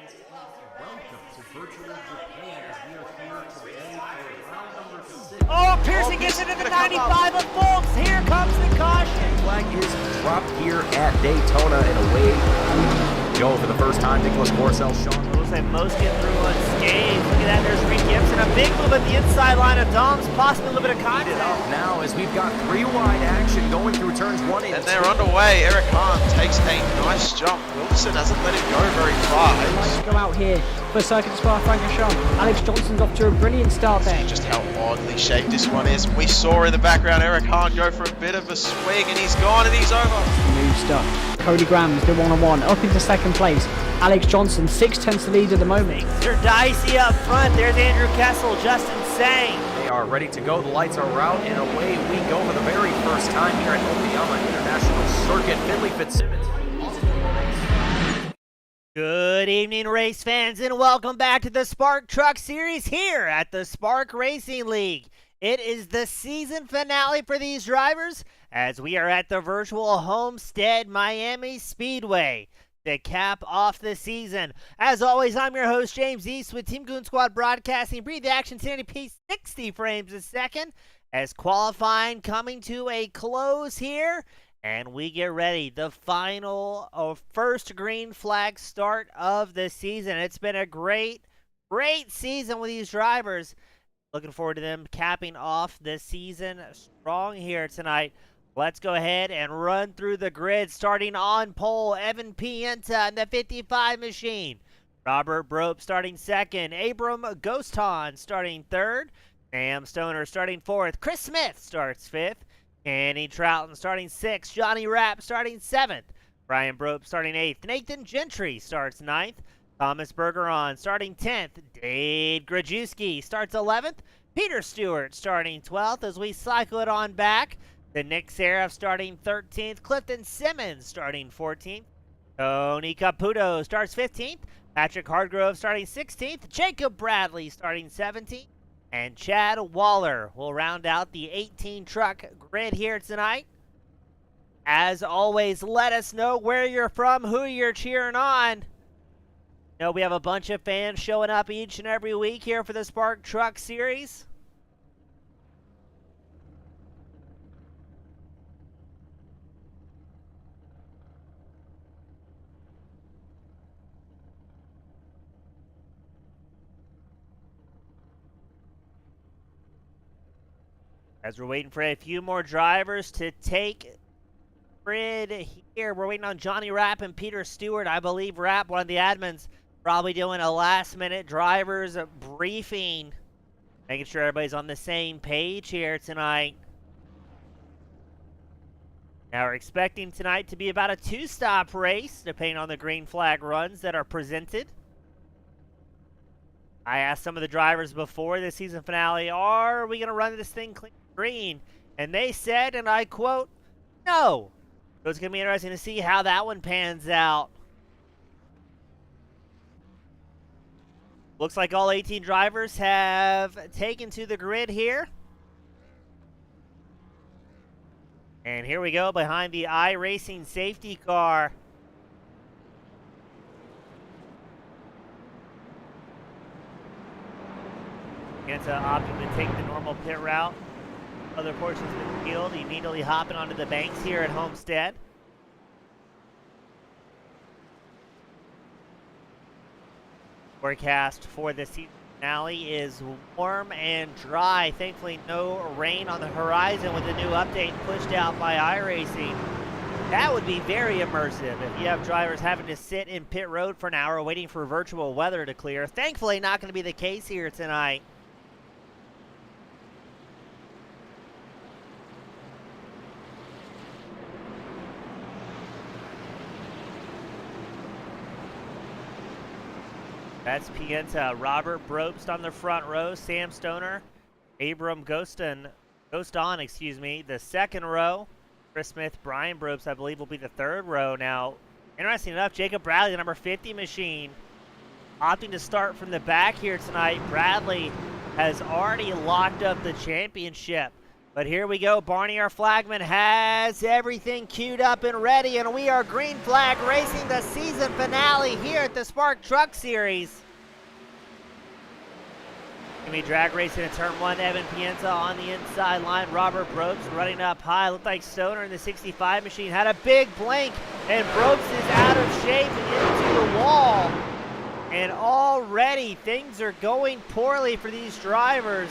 Welcome to Virtual Japan as we are here today for round number 6. Oh, Pearson gets into the 95 of Folks. Here comes the caution. Flag is dropped here at Daytona and away we go for the first time. Nicholas Morcel, Sean. Looks like most get through unscathed. Look at that, there's Reed Gibson. A big move at the inside line of Dom's, possibly a little bit of contact. Now as we've got 3-wide action going through turns 1 and 2. And they're underway. Eric Hahn takes a nice jump. Wilson hasn't let him go very far. Go out here for Circuit Spa Francorchamps. Alex Johnson's off to a brilliant start there. Just how oddly shaped this one is. We saw in the background Eric Hahn go for a bit of a swing, and he's gone and he's over. New stuff. Cody Graham's the one-on-one up into second place. Alex Johnson 6/10 the lead at the moment. They're dicey up front. There's Andrew Kessel, Justin Sang. They are ready to go. The lights are out and away we go for the very first time here at Okayama International Circuit. Finley Fitzsimmons. Good evening, race fans, and welcome back to the Spark Truck Series here at the Spark Racing League. It is the season finale for these drivers as we are at the virtual Homestead Miami Speedway to cap off the season. As always, I'm your host, James East, with Team Goon Squad Broadcasting. Breathe the action 1080p, 60 frames a second as qualifying coming to a close here. And we get ready, the final first green flag start of the season. It's been a great season with these drivers. Looking forward to them capping off the season strong here tonight. Let's go ahead and run through the grid. Starting on pole, Evan Pienta in the 55 machine. Robert Brope starting second. Abram Ghoston starting third. Sam Stoner starting fourth. Chris Smith starts fifth. Kenny Troughton starting 6th, Johnny Rapp starting 7th, Brian Brope starting 8th, Nathan Gentry starts 9th, Thomas Bergeron starting 10th, Dave Grajewski starts 11th, Peter Stewart starting 12th as we cycle it on back to Nick Seraph starting 13th, Clifton Simmons starting 14th, Tony Caputo starts 15th, Patrick Hardgrove starting 16th, Jacob Bradley starting 17th, and Chad Waller will round out the 18-truck grid here tonight. As always, let us know where you're from, who you're cheering on. You know, we have a bunch of fans showing up each and every week here for the Spark Truck Series. As we're waiting for a few more drivers to take grid here, we're waiting on Johnny Rapp and Peter Stewart. I believe Rapp, one of the admins, probably doing a last-minute drivers briefing, making sure everybody's on the same page here tonight. Now we're expecting tonight to be about a 2-stop race, depending on the green flag runs that are presented. I asked some of the drivers before the season finale, are we going to run this thing clean green? And they said, and I quote, no. So it's going to be interesting to see how that one pans out. Looks like all 18 drivers have taken to the grid here. And here we go behind the iRacing safety car. To opting to take the normal pit route. Other portions of the field immediately hopping onto the banks here at Homestead. Forecast for the season finale is warm and dry. Thankfully, no rain on the horizon with the new update pushed out by iRacing. That would be very immersive if you have drivers having to sit in pit road for an hour waiting for virtual weather to clear. Thankfully, not going to be the case here tonight. That's Pienta. Robert Brobst on the front row. Sam Stoner. Abram Ghoston, the second row. Chris Smith, Brian Brobst, I believe, will be the third row. Now, interesting enough, Jacob Bradley, the number 50 machine, opting to start from the back here tonight. Bradley has already locked up the championship, But here we go. Barney, our flagman, has everything queued up and ready, and we are green flag racing the season finale here at the Spark Truck Series. Gonna be drag racing in turn 1. Evan Pienza on the inside line. Robert Brobes running up high. Looked like Stoner in the 65 machine had a big blink, and Brobes is out of shape and into the wall. And already things are going poorly for these drivers.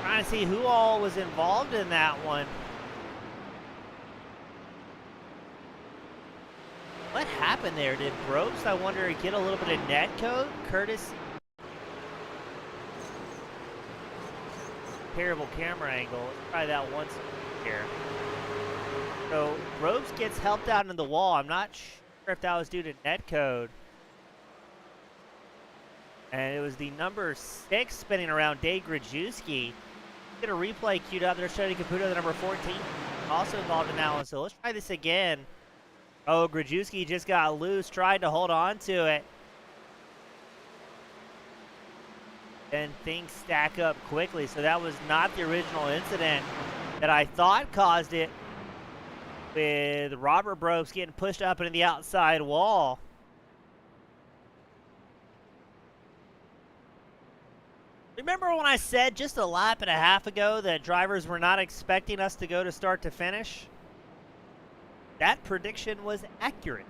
Trying to see who all was involved in that one. What happened there? Did Brobes, I wonder, get a little bit of net code? Curtis. Terrible camera angle. Let's try that once here. So Brobes gets helped out in the wall. I'm not sure if that was due to net code. And it was the number 6 spinning around, Dave Grajewski. Get a replay queued up. They're showing Caputo, the number 14, also involved in that one. So let's try this again. Oh, Grajewski just got loose, tried to hold on to it. And things stack up quickly. So that was not the original incident that I thought caused it, with Robert Brobes getting pushed up into the outside wall. Remember when I said just a lap and a half ago that drivers were not expecting us to go to start to finish? That prediction was accurate.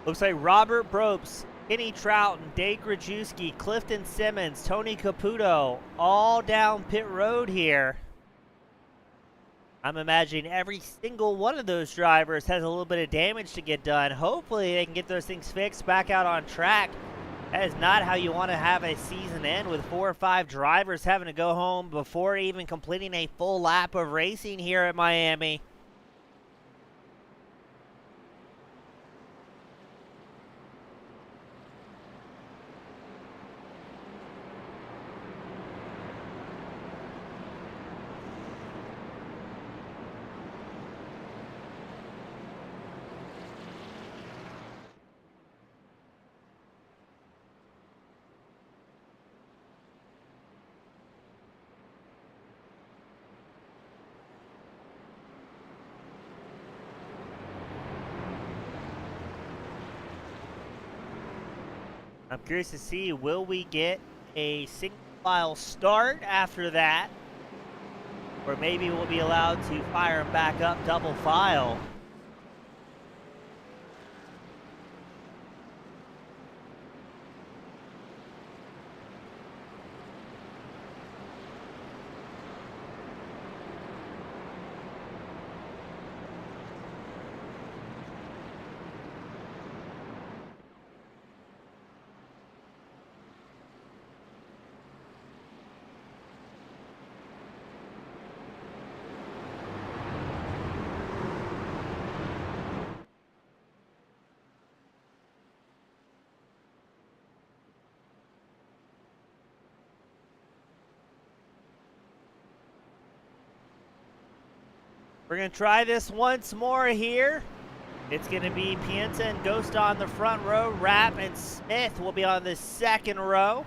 Looks like Robert Brobes, Kenny Troughton, Dave Grajewski, Clifton Simmons, Tony Caputo, all down pit road here. I'm imagining every single one of those drivers has a little bit of damage to get done. Hopefully they can get those things fixed back out on track. That is not how you want to have a season end, with 4 or 5 drivers having to go home before even completing a full lap of racing here at Miami. I'm curious to see, will we get a single file start after that? Or maybe we'll be allowed to fire them back up double file. We're going to try this once more here. It's going to be Pienza and Ghost on the front row. Rapp and Smith will be on the second row.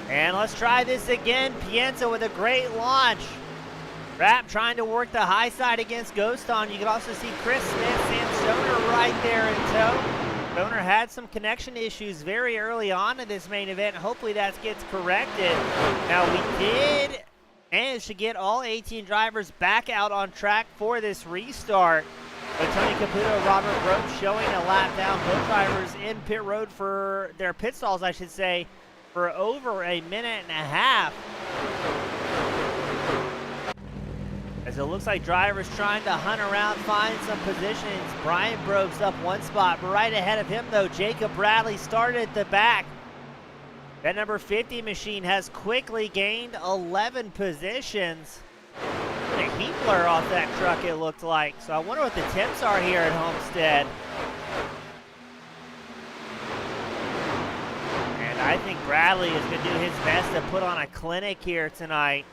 And let's try this again. Pienza with a great launch. Rapp trying to work the high side against Ghost on. You can also see Chris Smith, Sam Stoner right there in tow. Stoner had some connection issues very early on in this main event. Hopefully that gets corrected. Now we did manage to get all 18 drivers back out on track for this restart. But Tony Caputo, Robert Brobes showing a lap down. Both drivers in pit road for their pit stalls, I should say, for over a minute and a half. As it looks like drivers trying to hunt around, find some positions. Brian Brobes up one spot, but right ahead of him, though, Jacob Bradley started at the back. That number 50 machine has quickly gained 11 positions. A heat blur off that truck, it looked like. So I wonder what the temps are here at Homestead. And I think Bradley is going to do his best to put on a clinic here tonight.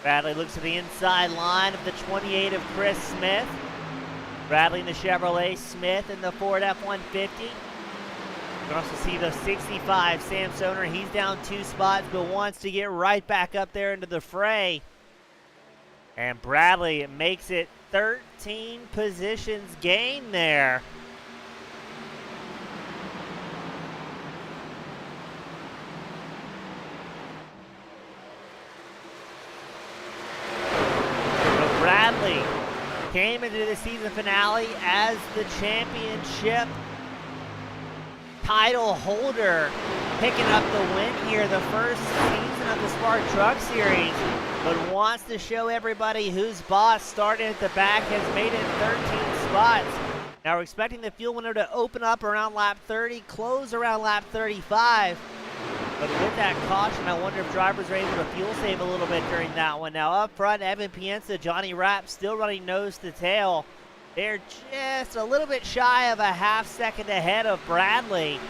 Bradley looks to the inside line of the 28 of Chris Smith. Bradley in the Chevrolet, Smith in the Ford F-150. You can also see the 65 Sam Stoner. He's down 2 spots, but wants to get right back up there into the fray. And Bradley makes it 13 positions gain there. Bradley came into the season finale as the championship title holder, picking up the win here, the first season of the Spark Truck Series, but wants to show everybody who's boss. Starting at the back, has made it 13 spots. Now we're expecting the fuel window to open up around lap 30, close around lap 35. But with that caution, I wonder if drivers are able to fuel save a little bit during that one. Now up front, Evan Pienza, Johnny Rapp still running nose to tail. They're just a little bit shy of a half second ahead of Bradley.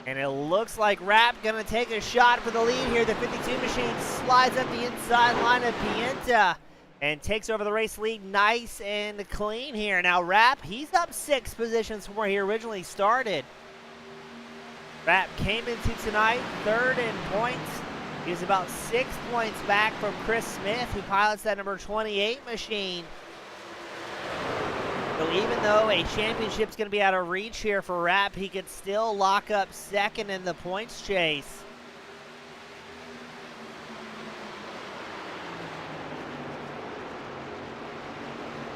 And it looks like Rapp gonna take a shot for the lead here. The 52 machine slides up the inside line of Pienza and takes over the race lead nice and clean here. Now Rapp, he's up 6 positions from where he originally started. Rapp came into tonight 3rd in points. He's about 6 points back from Chris Smith, who pilots that number 28 machine. So even though a championship's going to be out of reach here for Rapp, he could still lock up 2nd in the points chase.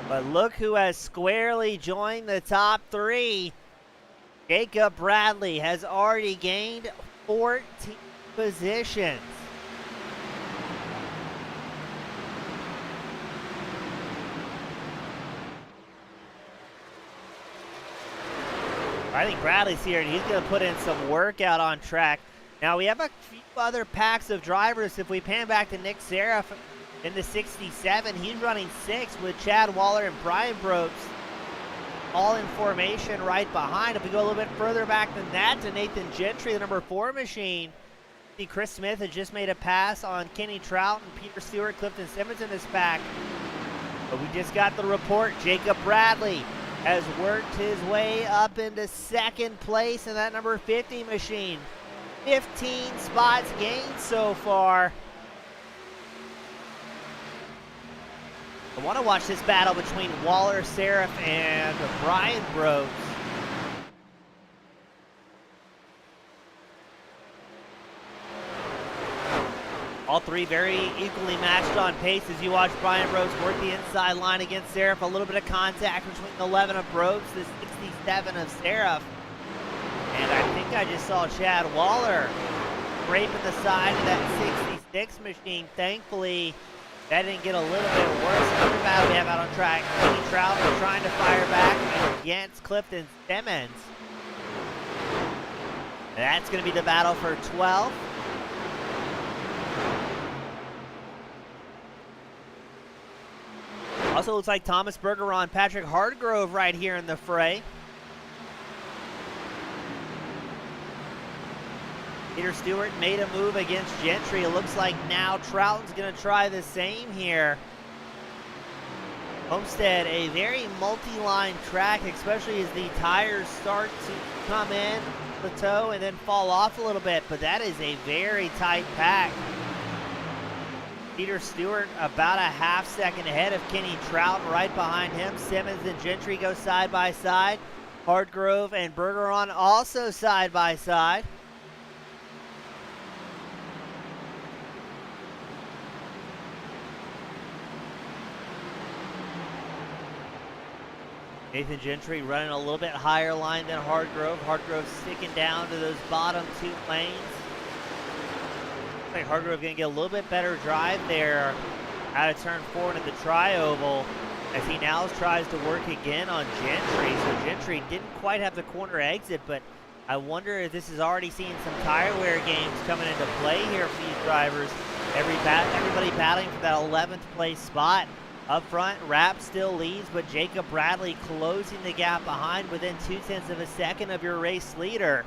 But look who has squarely joined the top 3. Jacob Bradley has already gained 14 positions. I think Bradley's here, and he's going to put in some work out on track. Now, we have a few other packs of drivers. If we pan back to Nick Seraph in the 67, he's running 6 with Chad Waller and Brian Brobes all in formation right behind. If we go a little bit further back than that to Nathan Gentry, the number 4 machine, see Chris Smith has just made a pass on Kenny Trout and Peter Stewart, Clifton Simmons in this pack. But we just got the report. Jacob Bradley has worked his way up into 2nd place in that number 50 machine. 15 spots gained so far. I want to watch this battle between Waller, Seraph, and Brian Brobes. All 3 very equally matched on pace as you watch Brian Brobes work the inside line against Seraph. A little bit of contact between the 11 of Brobes, the 67 of Seraph. And I think I just saw Chad Waller scraping the side of that 66 machine. Thankfully, that didn't get a little bit worse. Another battle we have out on track. Kenny Trout trying to fire back against Clifton Simmons. And that's going to be the battle for 12th. Also looks like Thomas Bergeron, Patrick Hardgrove right here in the fray. Peter Stewart made a move against Gentry. It looks like now Trouton's going to try the same here. Homestead, a very multi-line track, especially as the tires start to come in, plateau, and then fall off a little bit. But that is a very tight pack. Peter Stewart about a half second ahead of Kenny Trout. Right behind him, Simmons and Gentry go side by side. Hardgrove and Bergeron also side by side. Nathan Gentry running a little bit higher line than Hardgrove. Hardgrove sticking down to those bottom 2 lanes. Looks like Hargrove going to get a little bit better drive there out of turn 4 into the tri-oval as he now tries to work again on Gentry. So Gentry didn't quite have the corner exit, but I wonder if this is already seeing some tire wear games coming into play here for these drivers. Everybody battling for that 11th place spot. Up front, Rapp still leads, but Jacob Bradley closing the gap behind within 0.2 of a second of your race leader.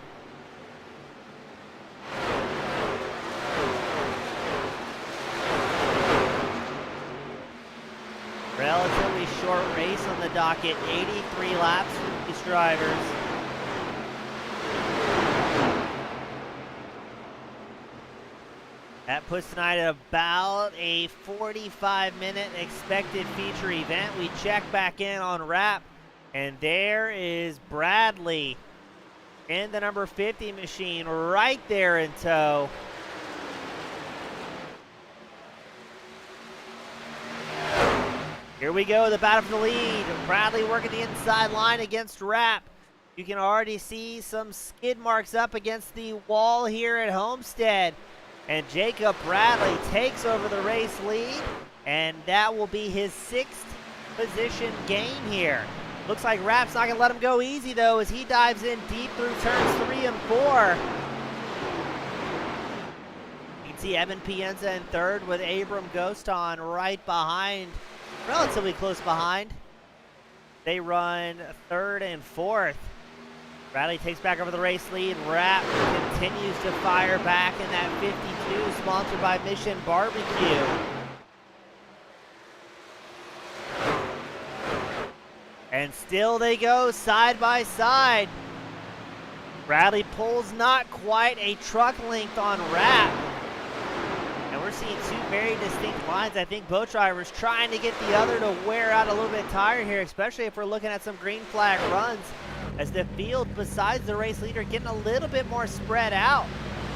Relatively short race on the docket, 83 laps for these drivers. That puts tonight at about a 45-minute expected feature event. We check back in on Rapp, and there is Bradley in the number 50 machine right there in tow. Here we go, the battle for the lead. Bradley working the inside line against Rapp. You can already see some skid marks up against the wall here at Homestead. And Jacob Bradley takes over the race lead, and that will be his 6th position gain here. Looks like Rapp's not going to let him go easy, though, as he dives in deep through turns 3 and 4. You can see Evan Pienza in 3rd with Abram Ghoston right behind, relatively close behind. They run 3rd and 4th. Bradley takes back over the race lead. Rapp continues to fire back in that 52, sponsored by Mission Barbecue. And still they go side by side. Bradley pulls not quite a truck length on Rapp. And we're seeing 2 very distinct lines. I think both drivers trying to get the other to wear out a little bit tired here, especially if we're looking at some green flag runs, as the field, besides the race leader, getting a little bit more spread out.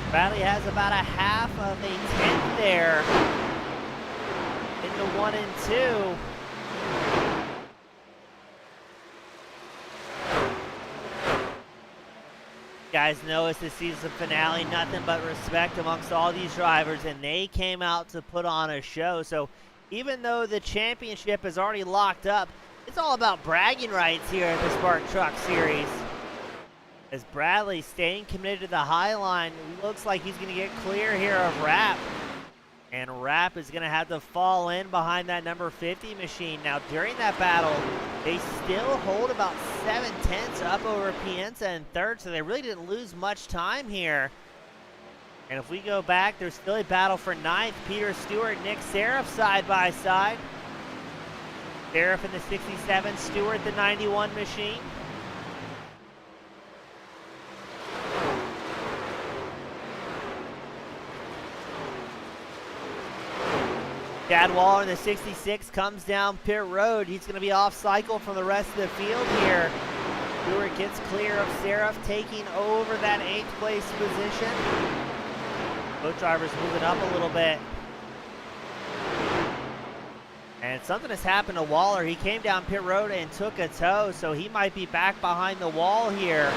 Bradley has about a half of a 10th there into 1 and 2. Guys know it's the season finale, nothing but respect amongst all these drivers, and they came out to put on a show. So even though the championship is already locked up, it's all about bragging rights here at the Spark Truck Series. As Bradley staying committed to the high line, looks like he's going to get clear here of Rapp. And Rapp is going to have to fall in behind that number 50 machine. Now, during that battle, they still hold about 7/10 up over Pienza in 3rd, so they really didn't lose much time here. And if we go back, there's still a battle for 9th. Peter Stewart, Nick Seraph side by side. Seraph in the 67, Stewart the 91 machine. Chad Waller in the 66 comes down pit road. He's going to be off cycle from the rest of the field here. Stewart gets clear of Seraph, taking over that 8th place position. Both drivers moving up a little bit. And something has happened to Waller. He came down pit road and took a tow, so he might be back behind the wall here.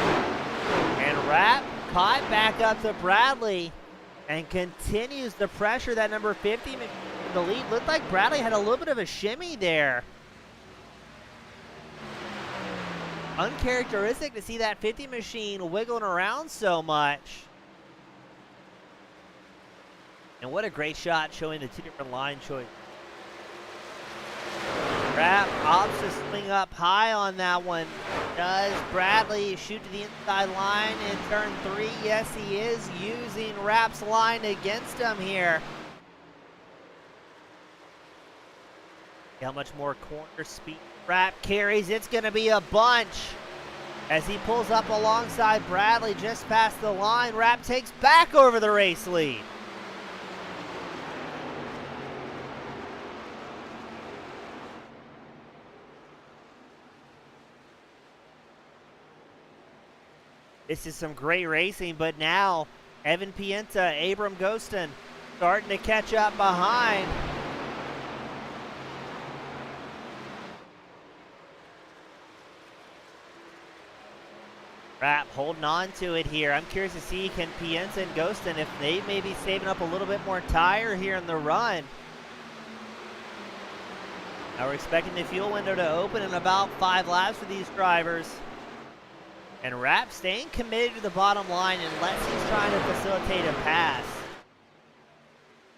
And Rapp caught back up to Bradley and continues to pressure that number 50 in the lead. Looked like Bradley had a little bit of a shimmy there. Uncharacteristic to see that 50 machine wiggling around so much. And what a great shot showing the 2 different line choices. Rapp opts to swing up high on that one. Does Bradley shoot to the inside line in turn 3? Yes, he is, using Rapp's line against him here. See how much more corner speed Rapp carries. It's going to be a bunch as he pulls up alongside Bradley just past the line. Rapp takes back over the race lead. This is some great racing, but now Evan Pienta, Abram Ghoston starting to catch up behind. Rapp holding on to it here. I'm curious to see, can Pienza and Ghostin, if they may be saving up a little bit more tire here in the run. Now we're expecting the fuel window to open in about 5 laps for these drivers. And Rapp staying committed to the bottom line unless he's trying to facilitate a pass.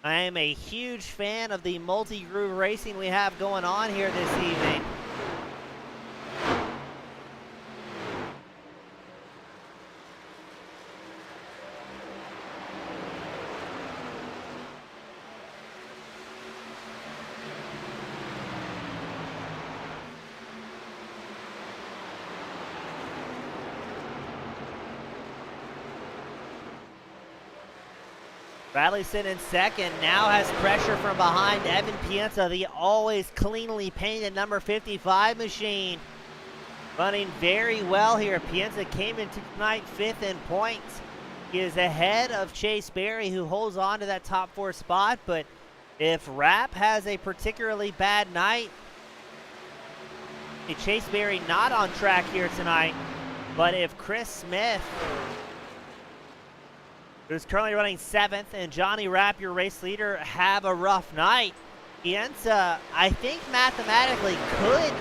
I am a huge fan of the multi-groove racing we have going on here this evening. Bradley sitting in second, now has pressure from behind. Evan Pienza, the always cleanly painted number 55 machine, running very well here. Pienza came into tonight 5th in points. He is ahead of Chase Berry, who holds on to that top 4 spot, but if Rapp has a particularly bad night, Chase Berry not on track here tonight, but if Chris Smith, who's currently running 7th, and Johnny Rapp, your race leader, have a rough night, Pienza, I think mathematically could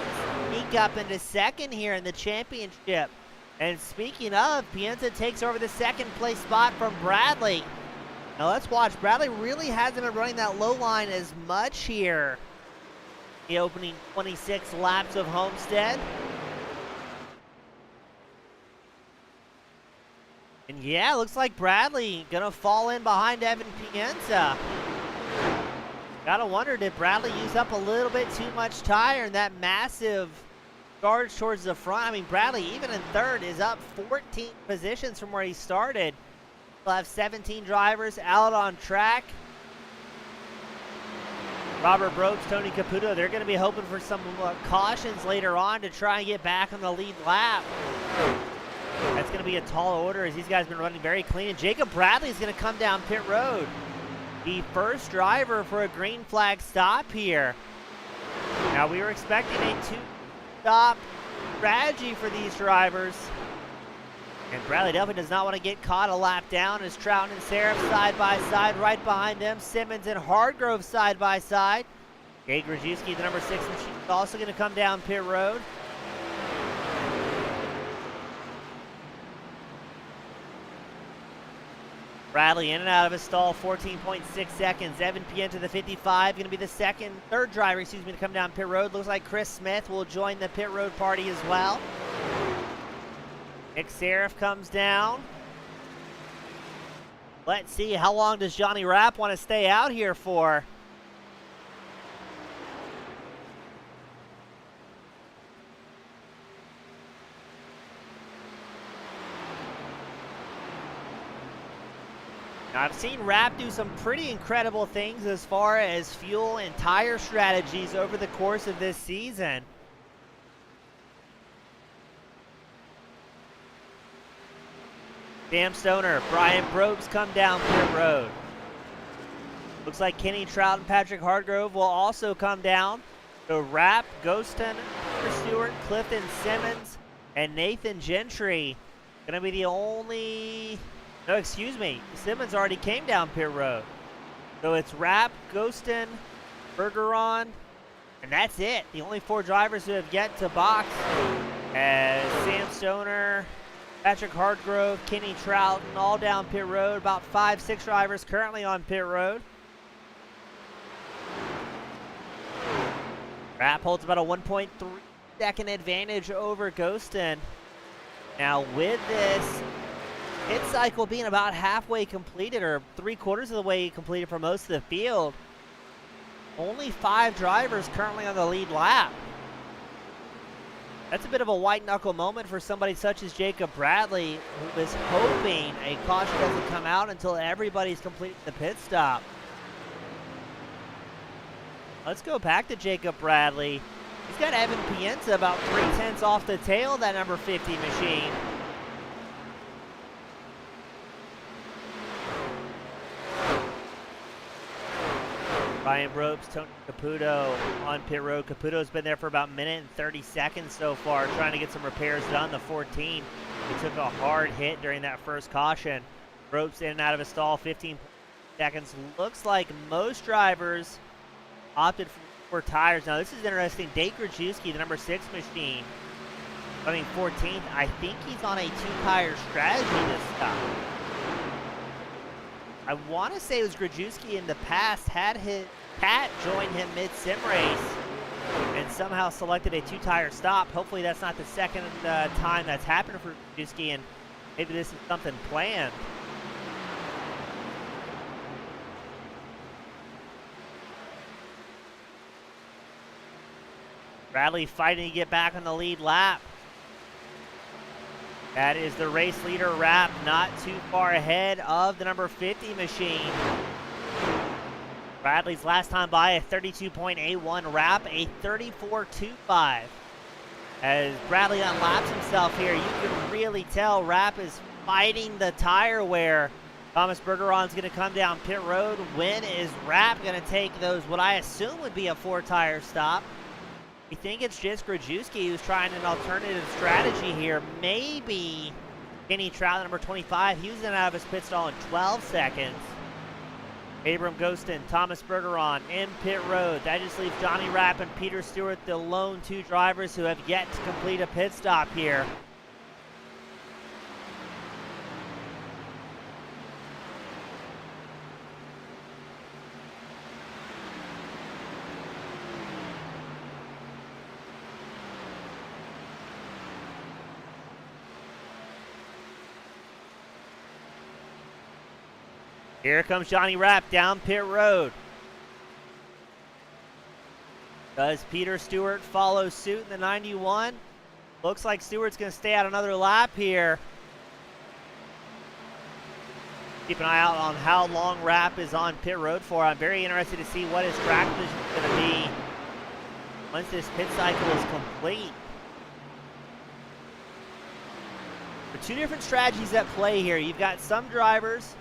sneak up into 2nd here in the championship. And speaking of, Pienza takes over the 2nd place spot from Bradley. Now let's watch. Bradley really hasn't been running that low line as much here. The opening 26 laps of Homestead. And yeah, looks like Bradley gonna fall in behind Evan Pienza. Gotta wonder, did Bradley use up a little bit too much tire in that massive charge towards the front? I mean, Bradley, even in 3rd, is up 14 positions from where he started. We'll have 17 drivers out on track. Robert Brobes, Tony Caputo, they're gonna be hoping for some cautions later on to try and get back on the lead lap. That's going to be a tall order as these guys have been running very clean. And Jacob Bradley is going to come down pit road. The first driver for a green flag stop here. Now we were expecting a 2-stop strategy for these drivers. And Bradley definitely does not want to get caught a lap down as Trouton and Seraph side by side. Right behind them, Simmons and Hardgrove side by side. Jay Grajewski, the number 6 machine, is also going to come down pit road. Bradley in and out of his stall, 14.6 seconds. Evan Pienza, the 55, going to be the third driver, to come down pit road. Looks like Chris Smith will join the pit road party as well. Nick Seraph comes down. Let's see, how long does Johnny Rapp want to stay out here for? Now, I've seen Rapp do some pretty incredible things as far as fuel and tire strategies over the course of this season. Sam Stoner, Brian Brobes come down pit road. Looks like Kenny Trout and Patrick Hardgrove will also come down. So Rapp, Ghostin, Stewart, Clifton Simmons, and Nathan Gentry going to be the only... No, excuse me. Simmons already came down pit road. So it's Rapp, Ghostin, Bergeron, and that's it. The only 4 drivers who have yet to box as Sam Stoner, Patrick Hardgrove, Kenny Trouton, all down pit road. About 5-6 drivers currently on pit road. Rapp holds about a 1.3 second advantage over Ghostin. Now with this pit cycle being about halfway completed, or 3/4 of the way completed for most of the field, only 5 drivers currently on the lead lap. That's a bit of a white knuckle moment for somebody such as Jacob Bradley, who is hoping a caution doesn't come out until everybody's completed the pit stop. Let's go back to Jacob Bradley. He's got Evan Pienza about 3/10 off the tail of that number 50 machine. Brian Brobes, Tony Caputo on pit road. Caputo's been there for about a minute and 30 seconds so far, trying to get some repairs done. The 14 He took a hard hit during that first caution. Ropes in and out of a stall, 15 seconds. Looks like most drivers opted for tires. Now this is interesting. Dave Grajewski, the number 6 machine, running 14th. I think he's on a 2-tire strategy this time. I want to say it was Grajewski in the past had his Pat join him mid-sim race and somehow selected a 2-tire stop. Hopefully that's not the second time that's happened for Grajewski, and maybe this is something planned. Bradley fighting to get back on the lead lap. That is the race leader, Rapp, not too far ahead of the number 50 machine. Bradley's last time by a 32.81, Rapp a 34.25. As Bradley unlaps himself here, you can really tell Rapp is fighting the tire wear. Thomas Bergeron's going to come down pit road. When is Rapp going to take those, what I assume would be a 4-tire stop? I think it's just Grajewski who's trying an alternative strategy here. Maybe Kenny Trout, number 25. He was in and out of his pit stall in 12 seconds. Abram Ghostin, Thomas Bergeron in pit road. That just leaves Johnny Rapp and Peter Stewart, the lone 2 drivers who have yet to complete a pit stop here. Here comes Johnny Rapp down pit road. Does Peter Stewart follow suit in the 91? Looks like Stewart's going to stay out another lap here. Keep an eye out on how long Rapp is on pit road for. I'm very interested to see what his track position is going to be once this pit cycle is complete. There are 2 different strategies at play here. You've got some drivers,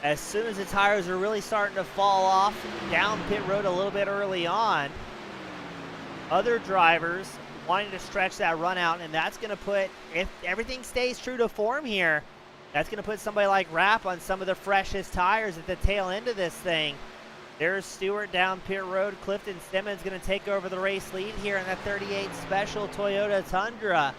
as soon as the tires are really starting to fall off, down pit road a little bit early on. Other drivers wanting to stretch that run out, and that's going to put, if everything stays true to form here, that's going to put somebody like Rapp on some of the freshest tires at the tail end of this thing. There's Stewart down pit road. Clifton Simmons going to take over the race lead here in the 38 Special Toyota Tundra.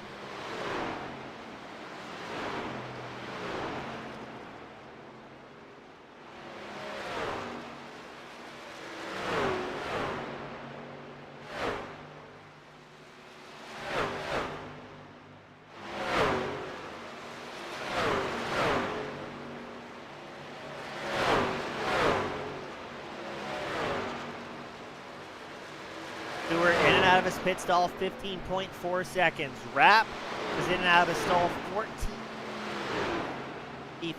Stewart in and out of his pit stall, 15.4 seconds. Rapp was in and out of his stall,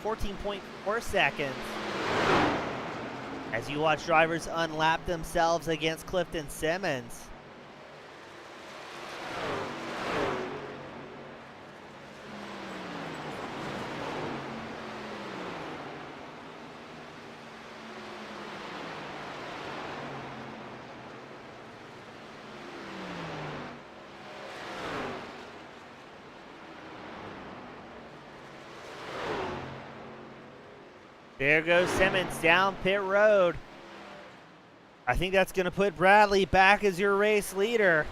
14.4 seconds. As you watch drivers unlap themselves against Clifton Simmons. There goes Simmons down pit road. I think that's going to put Bradley back as your race leader.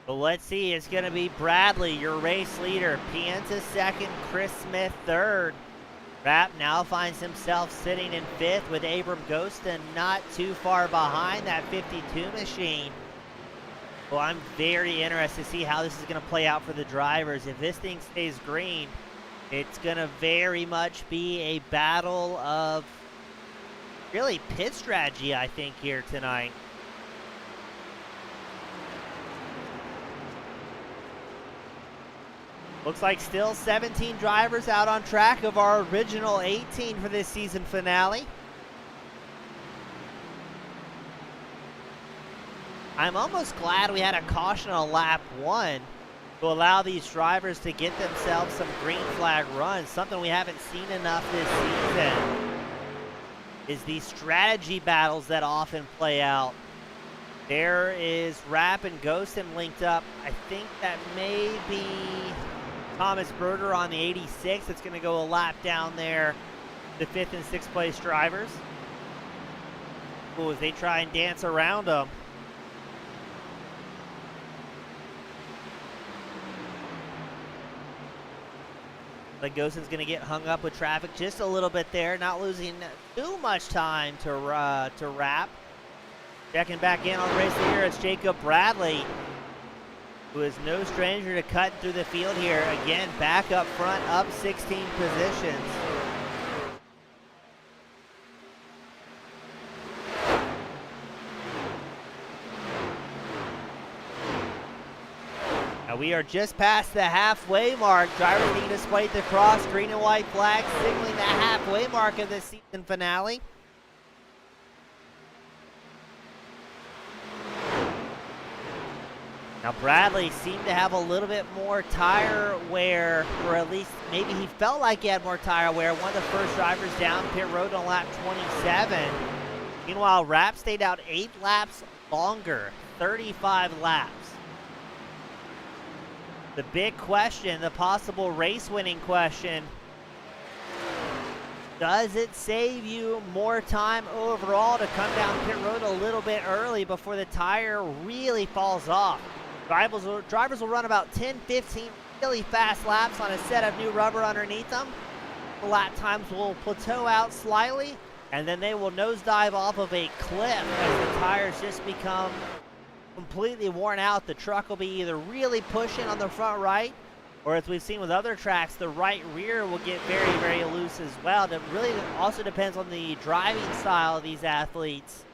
But let's see, it's going to be Bradley, your race leader. Pienta second, Chris Smith third. Rapp now finds himself sitting in 5th with Abram Ghostin not too far behind that 52 machine. Well, I'm very interested to see how this is going to play out for the drivers. If this thing stays green, it's going to very much be a battle of really pit strategy, I think, here tonight. Looks like still 17 drivers out on track of our original 18 for this season finale. I'm almost glad we had a caution on lap 1 to allow these drivers to get themselves some green flag runs. Something we haven't seen enough this season is these strategy battles that often play out. There is Rapp and Ghostin linked up. I think that may be Thomas Berger on the 86. It's going to go a lap down there, the 5th and 6th place drivers. Ooh, as they try and dance around them. But Ghostin's going to get hung up with traffic just a little bit there, not losing too much time to Rapp. Checking back in on the race here, it's Jacob Bradley, who is no stranger to cutting through the field here. Again, back up front, up 16 positions. Now we are just past the halfway mark. Drivers need to display the cross, green and white flag, signaling the halfway mark of the season finale. Now Bradley seemed to have a little bit more tire wear, or at least maybe he felt like he had more tire wear. One of the first drivers down pit road on lap 27. Meanwhile, Rapp stayed out 8 laps longer, 35 laps. The big question, the possible race winning question, does it save you more time overall to come down pit road a little bit early before the tire really falls off? Drivers will run about 10, 15 really fast laps on a set of new rubber underneath them. The lap times will plateau out slightly, and then they will nosedive off of a cliff as the tires just become completely worn out. The truck will be either really pushing on the front right, or as we've seen with other tracks, the right rear will get very, very loose as well. That really also depends on the driving style of these athletes.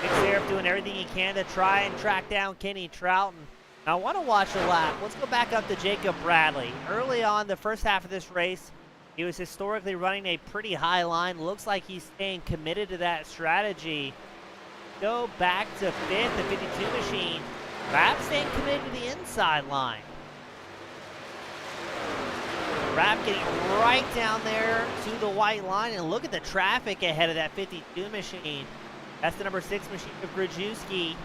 Nick Seraph doing everything he can to try and track down Kenny Troughton. Now I want to watch a lap. Let's go back up to Jacob Bradley. Early on the first half of this race, he was historically running a pretty high line. Looks like he's staying committed to that strategy. Go back to 5th, the 52 machine. Rapp staying committed to the inside line. Rapp getting right down there to the white line, and look at the traffic ahead of that 52 machine. That's the number 6 machine of Grajewski.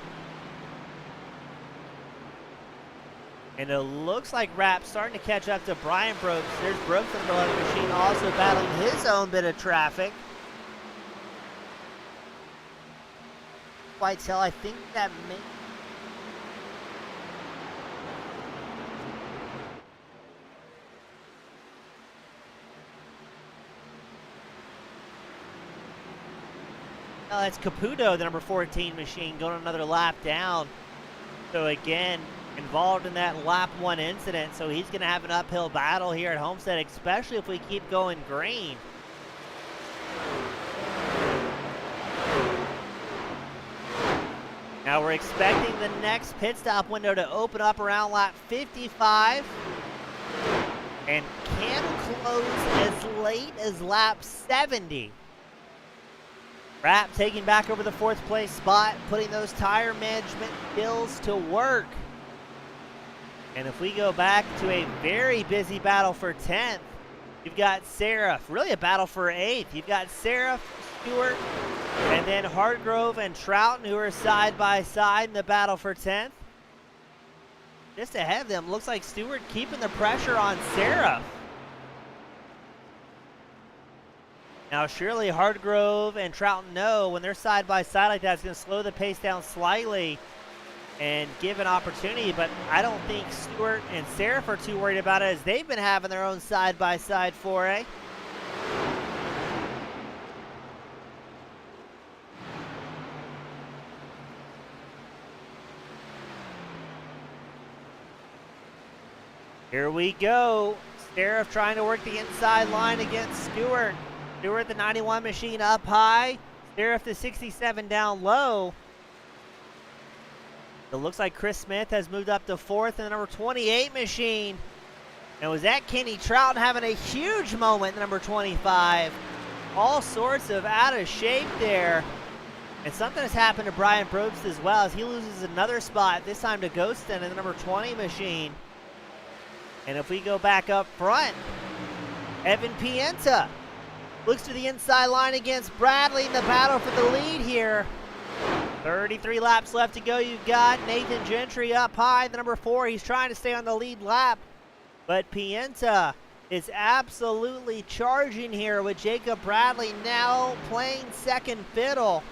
And it looks like Rapp's starting to catch up to Brian Brooks. There's Brooks in the middle of the machine, also battling his own bit of traffic. Quite tell, I think that may... Well, that's Caputo, the number 14 machine, going another lap down. So again, involved in that lap 1 incident, so he's going to have an uphill battle here at Homestead, especially if we keep going green. Now we're expecting the next pit stop window to open up around lap 55 and can close as late as lap 70. Rapp taking back over the 4th place spot, putting those tire management skills to work. And if we go back to a very busy battle for 10th, you've got Seraph, really a battle for 8th. You've got Seraph, Stewart, and then Hargrove and Troughton, who are side by side in the battle for 10th. Just ahead of them, looks like Stewart keeping the pressure on Seraph. Now surely Hargrove and Troughton know when they're side by side like that, it's going to slow the pace down slightly and give an opportunity, but I don't think Stewart and Seraph are too worried about it, as they've been having their own side by side foray. Here we go. Seraph trying to work the inside line against Stewart. Stewart, the 91 machine, up high. Seraph, the 67 down low. It looks like Chris Smith has moved up to 4th in the number 28 machine. And was that Kenny Troughton having a huge moment in number 25? All sorts of out of shape there. And something has happened to Brian Probst as well, as he loses another spot, this time to Ghostin in the number 20 machine. And if we go back up front, Evan Pienta looks to the inside line against Bradley in the battle for the lead here. 33 laps left to go. You've got Nathan Gentry up high, the number 4. He's trying to stay on the lead lap, but Pienta is absolutely charging here with Jacob Bradley now playing second fiddle.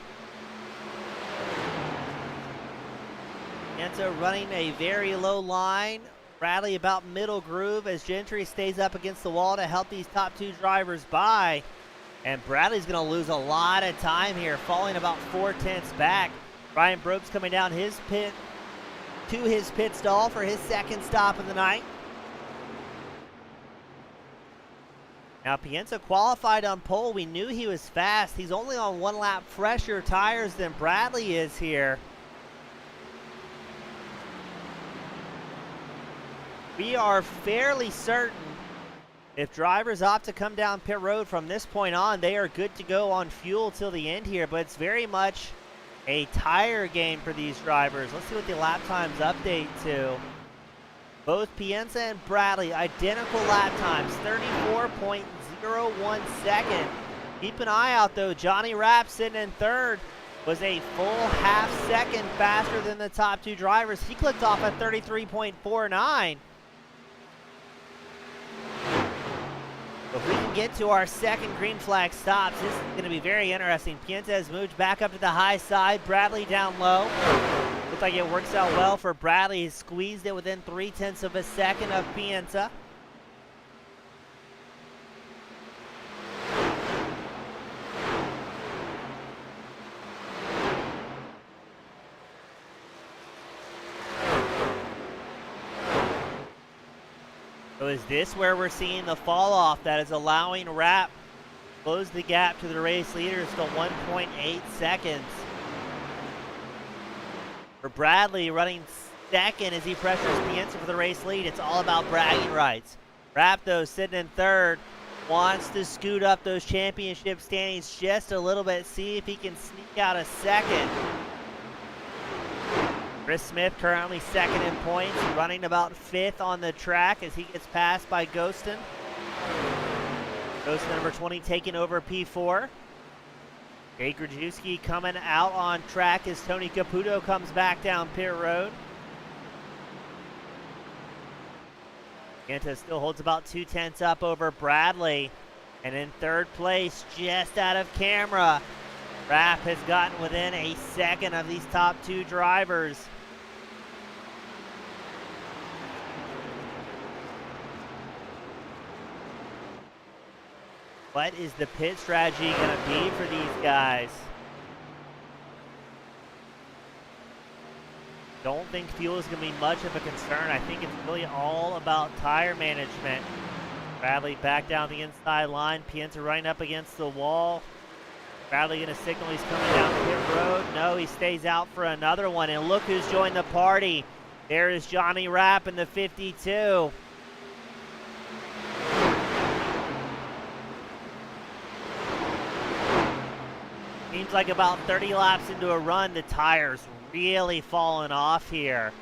Pienta running a very low line. Bradley about middle groove as Gentry stays up against the wall to help these top 2 drivers by. And Bradley's going to lose a lot of time here, falling about 4/10 back. Brian Probst coming down his pit to his pit stall for his second stop of the night. Now Pienta qualified on pole. We knew he was fast. He's only on 1 lap fresher tires than Bradley is here. We are fairly certain if drivers opt to come down pit road from this point on, they are good to go on fuel till the end here, but it's very much a tire game for these drivers. Let's see what the lap times update to. Both Pienta and Bradley, identical lap times, 34.01 seconds. Keep an eye out though, Johnny Rapp sitting in third was a full half second faster than the top 2 drivers. He clicked off at 33.49. If we can get to our second green flag stops, this is going to be very interesting. Pienta has moved back up to the high side. Bradley down low. Looks like it works out well for Bradley. He squeezed it within 0.3 of a second of Pienta. So is this where we're seeing the fall off that is allowing Rapp close the gap to the race leaders to 1.8 seconds? For Bradley running second as he pressures Pienta for the race lead. It's all about bragging rights. Rapp though sitting in third, wants to scoot up those championship standings just a little bit, see if he can sneak out a second. Chris Smith currently second in points, running about 5th on the track as he gets passed by Ghostin. Ghostin number 20 taking over P4. Jake Grajewski coming out on track as Tony Caputo comes back down pit road. Pienta still holds about 0.2 up over Bradley. And in third place, just out of camera, Rapp has gotten within a second of these top 2 drivers. What is the pit strategy going to be for these guys? Don't think fuel is going to be much of a concern. I think it's really all about tire management. Bradley back down the inside line. Pienta running up against the wall. Bradley going to signal he's coming down the pit road. No, he stays out for another one. And look who's joined the party. There is Johnny Rapp in the 52. Seems like about 30 laps into a run, the tires really falling off here.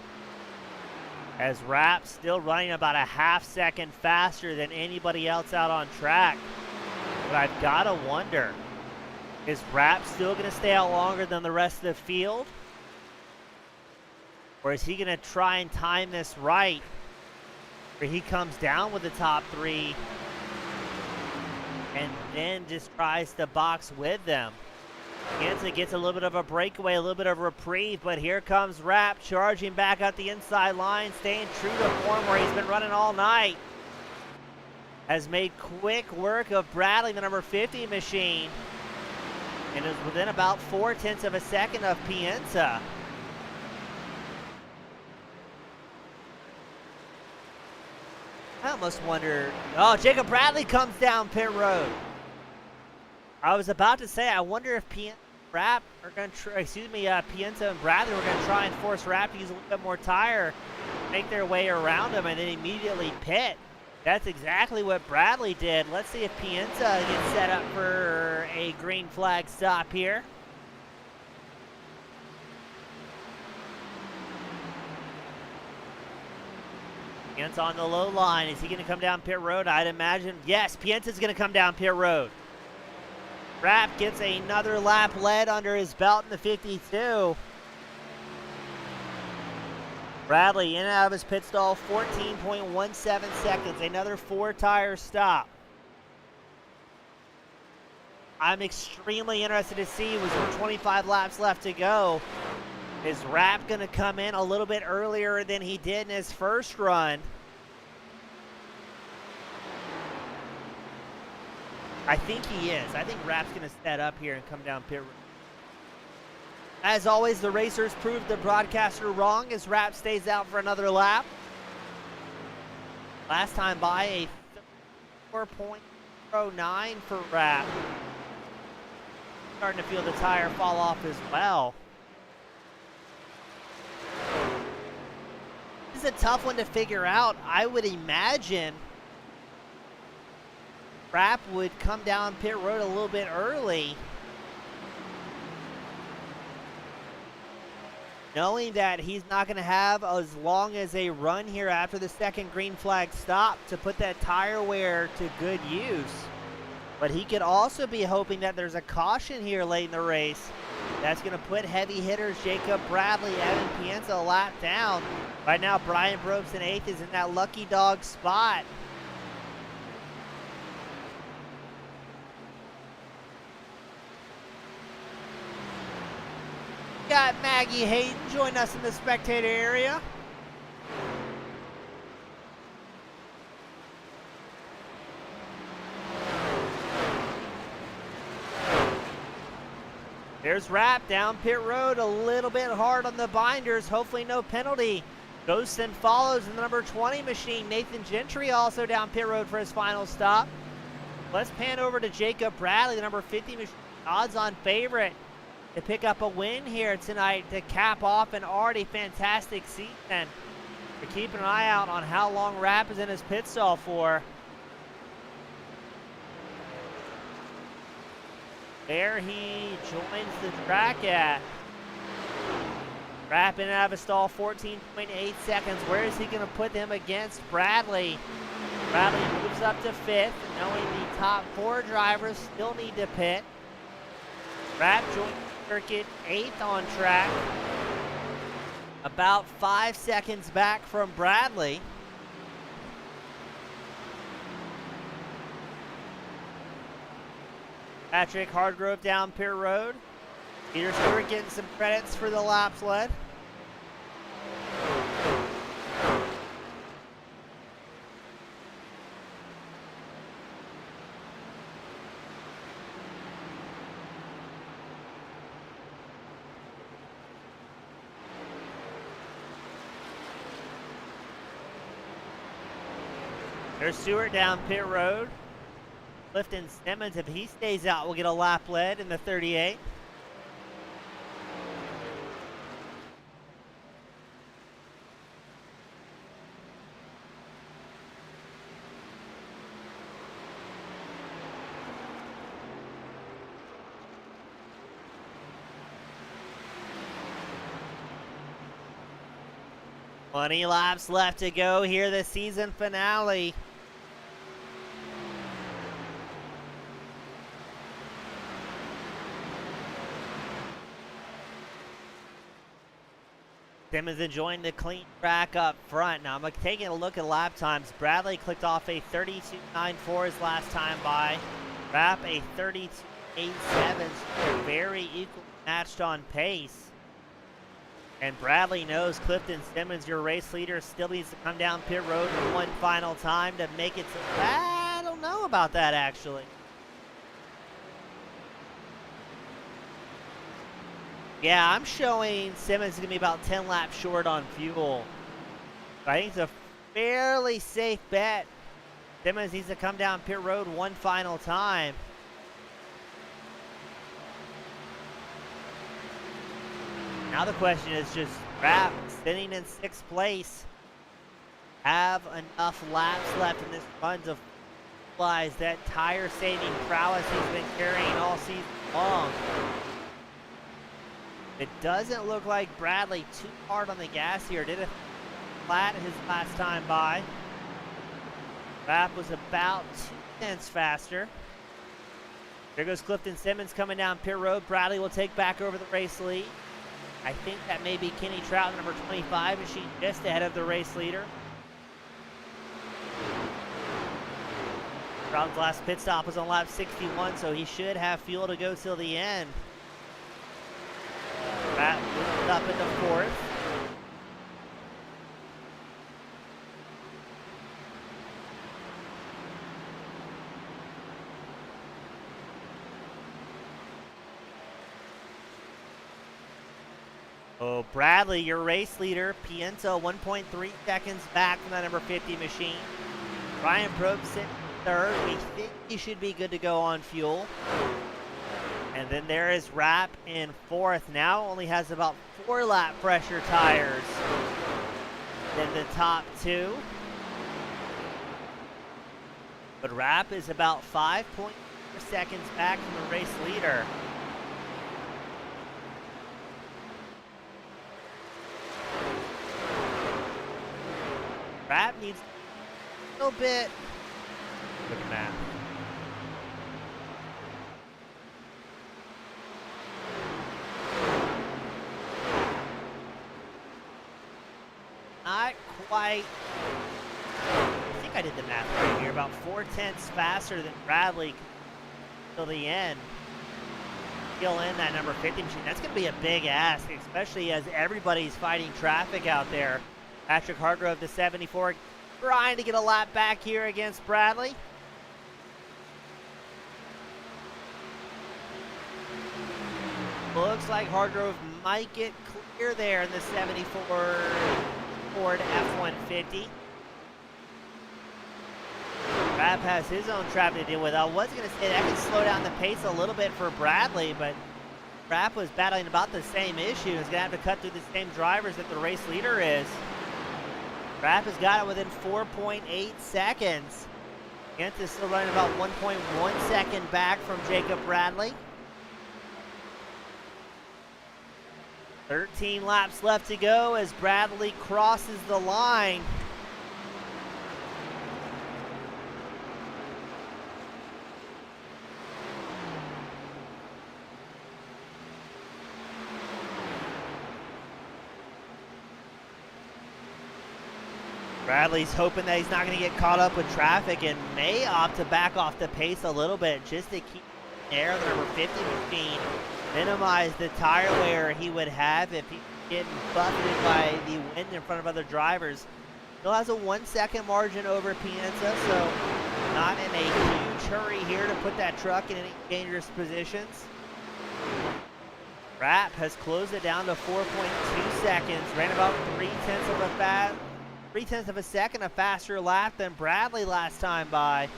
As Rapp still running about a half second faster than anybody else out on track. But I've got to wonder, is Rapp still going to stay out longer than the rest of the field? Or is he going to try and time this right, where he comes down with the top 3 and then just tries to box with them? Pienta gets a little bit of a breakaway, a little bit of a reprieve, but here comes Rapp charging back out the inside line, staying true to form where he's been running all night. Has made quick work of Bradley, the number 50 machine, and is within about 0.4 of a second of Pienta. I almost wonder, oh, Jacob Bradley comes down pit road. I was about to say, I wonder if Pienta and Bradley were going to try and force Rapp to use a little bit more tire, make their way around him, and then immediately pit. That's exactly what Bradley did. Let's see if Pienta gets set up for a green flag stop here. Pienza on the low line. Is he going to come down pit road? I'd imagine. Yes, Pienza's going to come down pit road. Rapp gets another lap led under his belt in the 52. Bradley in and out of his pit stall, 14.17 seconds. Another 4-tire stop. I'm extremely interested to see, was there 25 laps left to go? Is Rapp going to come in a little bit earlier than he did in his first run? I think he is. I think Rapp's going to set up here and come down pit road. As always, the racers proved the broadcaster wrong as Rapp stays out for another lap. Last time by a 4.09 for Rapp. Starting to feel the tire fall off as well. This is a tough one to figure out. I would imagine Rapp would come down pit road a little bit early, knowing that he's not going to have as long as a run here after the second green flag stop to put that tire wear to good use. But he could also be hoping that there's a caution here late in the race that's going to put heavy hitters Jacob Bradley, Evan Pienza a lap down. Right now, Brian Brobst in 8th is in that lucky dog spot. Got Maggie Hayden join us in the spectator area. There's Rapp down pit road, a little bit hard on the binders. Hopefully no penalty. Ghosts and follows in the number 20 machine. Nathan Gentry also down pit road for his final stop. Let's pan over to Jacob Bradley, the number 50 machine. Odds-on favorite to pick up a win here tonight to cap off an already fantastic season. We're keeping an eye out on how long Rapp is in his pit stall for. There he joins the track at. Rapp in and out of his stall, 14.8 seconds. Where is he going to put them against Bradley? Bradley moves up to 5th, knowing the top 4 drivers still need to pit. Rapp joins the circuit 8th on track. About 5 seconds back from Bradley. Patrick Hardgrove down pit road. Peter Stewart getting some credits for the laps led. There's Stewart down pit road. Clifton Simmons, if he stays out, will get a lap led in the 38. Plenty laps left to go here, the season finale. Simmons enjoying the clean track up front. Now I'm taking a look at lap times. Bradley clicked off a 32.94 his last time by. Rapp a 32.87. So very equal matched on pace. And Bradley knows Clifton Simmons, your race leader, still needs to come down pit road one final time to make it to. I don't know about that actually. Yeah, I'm showing Simmons is going to be about 10 laps short on fuel. But I think it's a fairly safe bet. Simmons needs to come down pit road one final time. Now the question is just Rapp sitting in 6th place. Have enough laps left in this run to realize that tire saving prowess he's been carrying all season long. It doesn't look like Bradley too hard on the gas here, did it? flat his last time by. Rapp was about 2 tenths faster. There goes Clifton Simmons coming down pit road. Bradley will take back over the race lead. I think that may be Kenny Trout, number 25 machine, just ahead of the race leader. Trout's last pit stop was on lap 61, so he should have fuel to go till the end. Rapp moved up into fourth. Oh, Bradley, your race leader. Pienta 1.3 seconds back from that number 50 machine. Ryan Probst in third. We think he should be good to go on fuel. And then there is Rapp in fourth. Now only has about 4 lap pressure tires than the top two. But Rapp is about 5.4 seconds back from the race leader. Rapp needs a little bit. Look at that. Not quite. I think I did the math right here. About 4 tenths faster than Bradley till the end. Still in that number 50 machine. That's going to be a big ask, especially as everybody's fighting traffic out there. Patrick Hargrove, the 74, trying to get a lap back here against Bradley. Looks like Hargrove might get clear there in the 74 Ford F-150. Rapp has his own traffic to deal with. I was going to say that could slow down the pace a little bit for Bradley, but Rapp was battling about the same issue. He's going to have to cut through the same drivers that the race leader is. Rapp has got it within 4.8 seconds. Kent is still running about 1.1 second back from Jacob Bradley. 13 laps left to go as Bradley crosses the line. Bradley's hoping that he's not going to get caught up with traffic and may opt to back off the pace a little bit just to keep air of the number 50 machine, minimize the tire wear he would have if he getting buffeted by the wind in front of other drivers. Still has a 1 second margin over Pienta, so not in a huge hurry here to put that truck in any dangerous positions. Rapp has closed it down to 4.2 seconds, ran about 3/10 of a second a faster lap than Bradley last time by.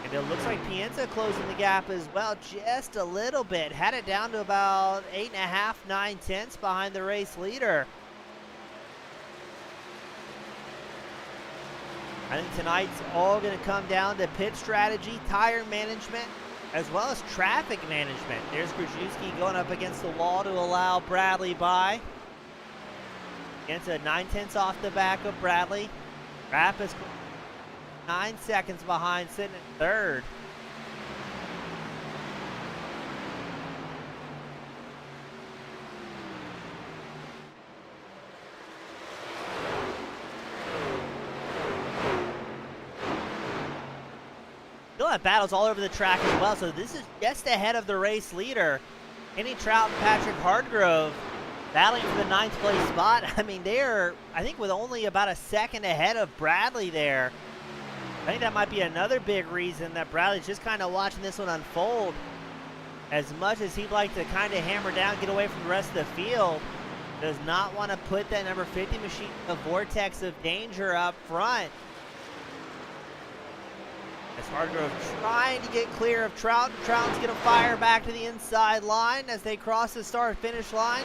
And it looks like Pienta closing the gap as well, just a little bit. Had it down to about 8.5, 9/10 behind the race leader. I think tonight's all going to come down to pit strategy, tire management, as well as traffic management. There's Krajewski going up against the wall to allow Bradley by. Pienta 9/10 off the back of Bradley. Rapp is 9 seconds behind, sitting in third. Still have battles all over the track as well, so this is just ahead of the race leader. Kenny Trout and Patrick Hargrove battling for the 9th place spot. I mean, they're, I think, with only about a second ahead of Bradley there. I think that might be another big reason that Bradley's just kind of watching this one unfold. As much as he'd like to kind of hammer down, get away from the rest of the field, does not want to put that number 50 machine in a vortex of danger up front. As Hargrove trying to get clear of Trout. Trout's going to fire back to the inside line as they cross the start-finish line.